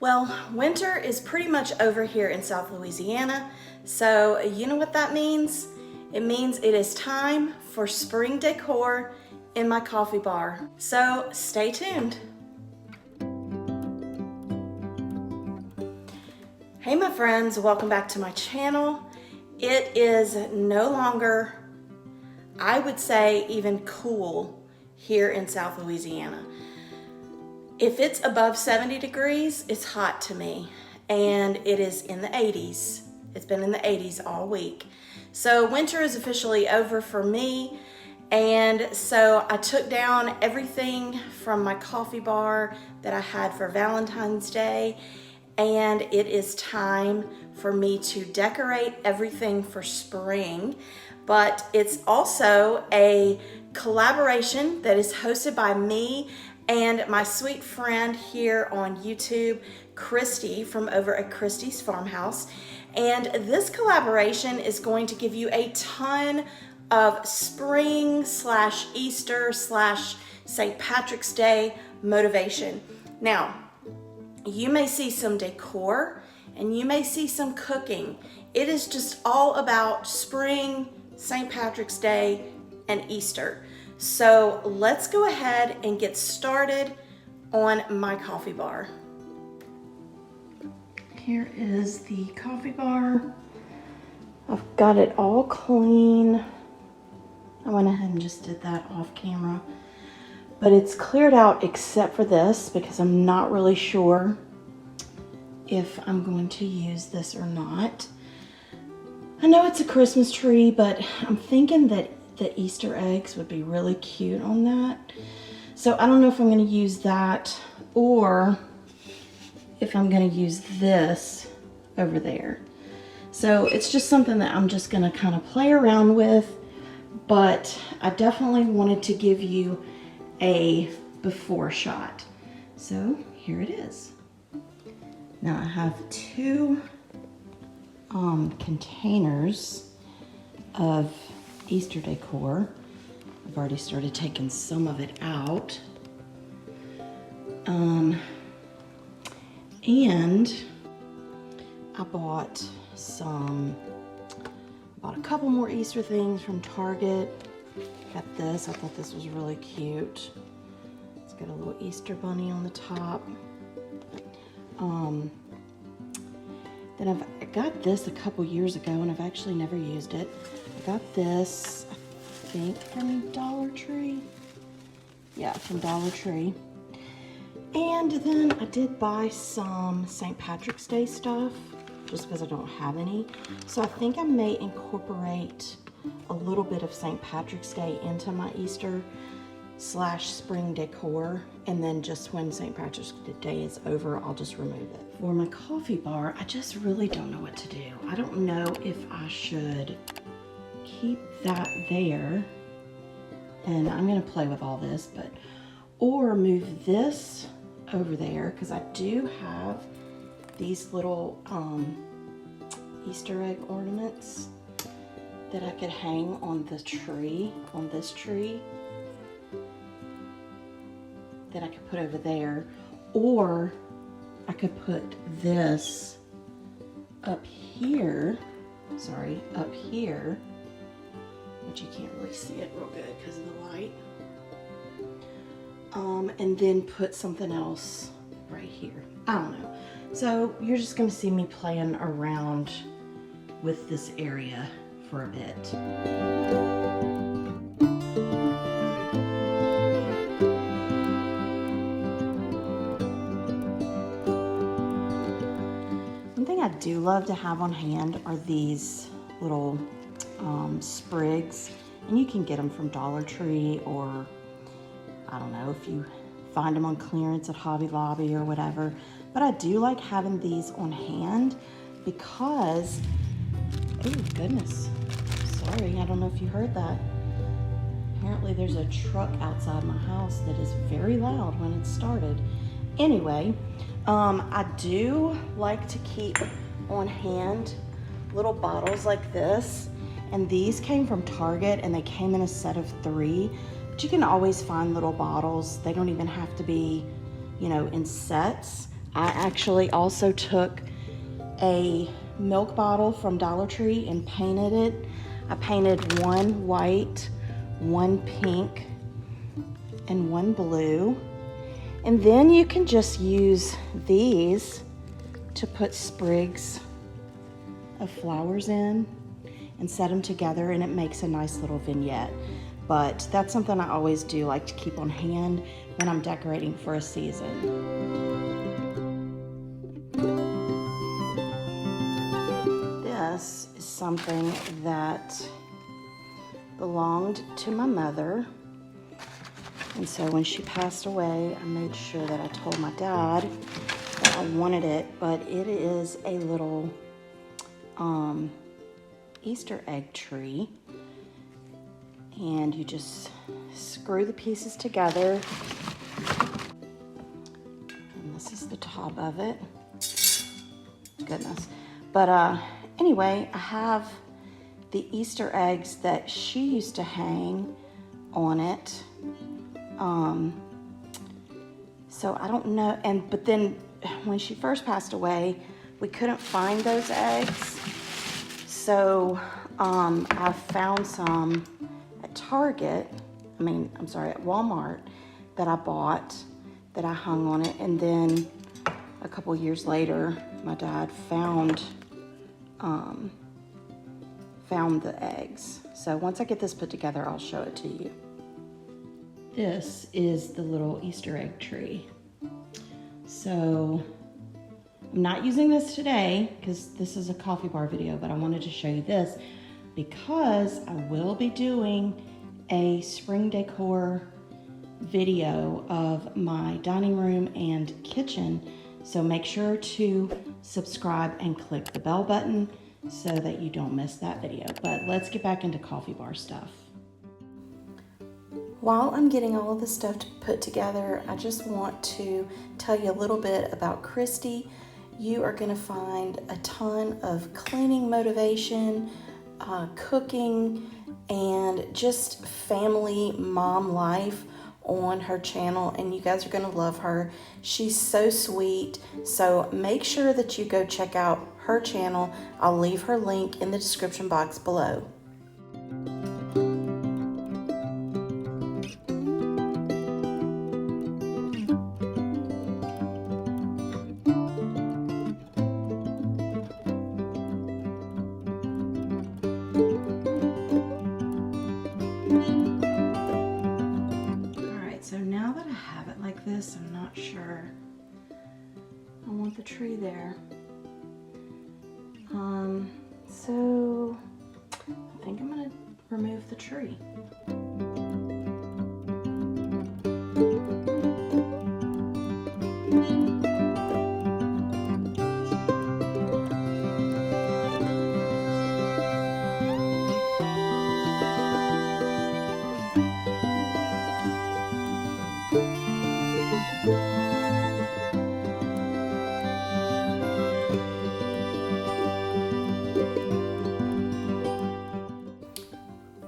Well, winter is pretty much over here in South Louisiana, so you know what that means? It means it is time for spring decor in my coffee bar. So stay tuned. Hey my friends, welcome back to my channel. It is no longer, I would say, even cool here in South Louisiana. If it's above 70 degrees, it's hot to me, and it is in the 80s. It's been in the 80s all week. So winter is officially over for me, and so I took down everything from my coffee bar that I had for Valentine's Day, and it is time for me to decorate everything for spring. But it's also a collaboration that is hosted by me and my sweet friend here on YouTube, Christy, from over at Christy's Farmhouse. And this collaboration is going to give you a ton of spring / Easter / St. Patrick's Day motivation. Now, you may see some decor and you may see some cooking. It is just all about spring, St. Patrick's Day, and Easter. So let's go ahead and get started on my coffee bar. Here is the coffee bar. I've got it all clean. I went ahead and just did that off camera. But it's cleared out except for this because I'm not really sure if I'm going to use this or not. I know it's a Christmas tree, but I'm thinking that the Easter eggs would be really cute on that. So I don't know if I'm going to use that or if I'm going to use this over there. So it's just something that I'm just going to kind of play around with, but I definitely wanted to give you a before shot. So here it is. Now I have two containers of Easter decor. I've already started taking some of it out. And I bought a couple more Easter things from Target. Got this, I thought this was really cute. It's got a little Easter bunny on the top. Then I got this a couple years ago and I've actually never used it. I got this, I think, from Dollar Tree. Yeah, from Dollar Tree. And then I did buy some St. Patrick's Day stuff, just because I don't have any. So I think I may incorporate a little bit of St. Patrick's Day into my Easter / spring decor, and then just when St. Patrick's Day is over, I'll just remove it. For my coffee bar, I just really don't know what to do. I don't know if I should keep that there, and I'm gonna play with all this, or move this over there, because I do have these little Easter egg ornaments that I could hang on the tree, on this tree, that I could put over there, or I could put this up here, up here, but you can't really see it real good because of the light. And then put something else right here. I don't know. So you're just gonna see me playing around with this area for a bit. One thing I do love to have on hand are these little sprigs, and you can get them from Dollar Tree, or I don't know if you find them on clearance at Hobby Lobby or whatever. But I do like having these on hand because, oh goodness, sorry, I don't know if you heard that. Apparently there's a truck outside my house that is very loud when it started. Anyway, I do like to keep on hand little bottles like this, and these came from Target and they came in a set of 3. But you can always find little bottles. They don't even have to be, you know, in sets. I actually also took a milk bottle from Dollar Tree and painted it. I painted one white, one pink, and one blue. And then you can just use these to put sprigs of flowers in and set them together, and it makes a nice little vignette. But that's something I always do like to keep on hand when I'm decorating for a season. This is something that belonged to my mother. And so when she passed away, I made sure that I told my dad that I wanted it, but it is a little Easter egg tree. And you just screw the pieces together. And this is the top of it. Goodness. But anyway, I have the Easter eggs that she used to hang on it. So I don't know, but then when she first passed away, we couldn't find those eggs. So I found some at Target, at Walmart, that I bought, that I hung on it. And then a couple years later, my dad found the eggs. So once I get this put together, I'll show it to you. This is the little Easter egg tree. So I'm not using this today because this is a coffee bar video, but I wanted to show you this because I will be doing a spring decor video of my dining room and kitchen. So make sure to subscribe and click the bell button so that you don't miss that video. But let's get back into coffee bar stuff. While I'm getting all of this stuff put together, I just want to tell you a little bit about Christy. You are going to find a ton of cleaning motivation, cooking, and just family mom life on her channel, and you guys are going to love her. She's so sweet, so make sure that you go check out her channel. I'll leave her link in the description box below. So now that I have it like this, I'm not sure I want the tree there. So I think I'm gonna remove the tree.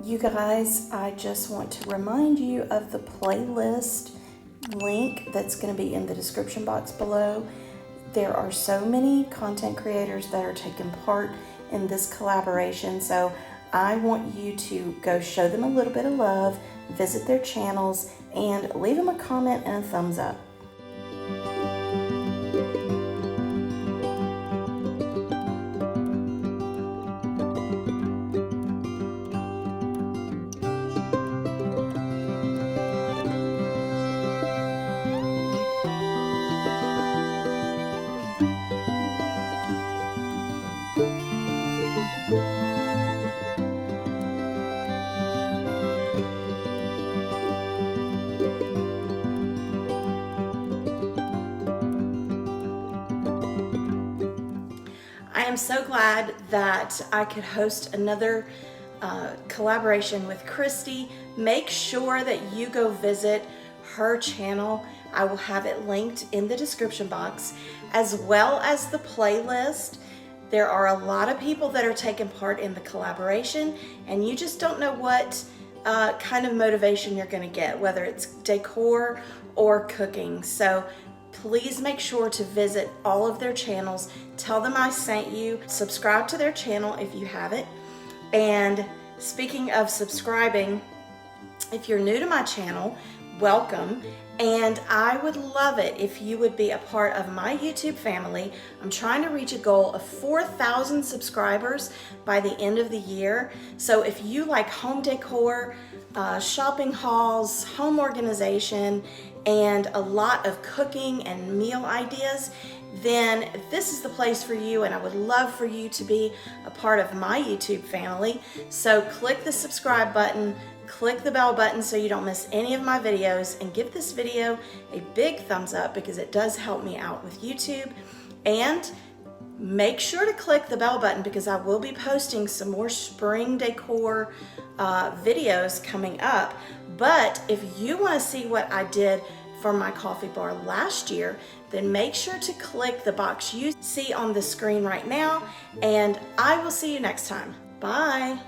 You guys, I just want to remind you of the playlist link that's going to be in the description box below. There are so many content creators that are taking part in this collaboration, so I want you to go show them a little bit of love, visit their channels, and leave them a comment and a thumbs up. I am so glad that I could host another collaboration with Christy. Make sure that you go visit her channel. I will have it linked in the description box, as well as the playlist. There are a lot of people that are taking part in the collaboration, and you just don't know what kind of motivation you're going to get, whether it's decor or cooking. So please make sure to visit all of their channels. Tell them I sent you. Subscribe to their channel if you haven't. And speaking of subscribing, if you're new to my channel, welcome. And I would love it if you would be a part of my YouTube family. I'm trying to reach a goal of 4,000 subscribers by the end of the year. So if you like home decor, shopping hauls, home organization, and a lot of cooking and meal ideas, then this is the place for you, and I would love for you to be a part of my YouTube family. So click the subscribe button, click the bell button so you don't miss any of my videos, and give this video a big thumbs up because it does help me out with YouTube. And make sure to click the bell button because I will be posting some more spring decor videos coming up. But if you want to see what I did for my coffee bar last year, then make sure to click the box you see on the screen right now, and I will see you next time. Bye.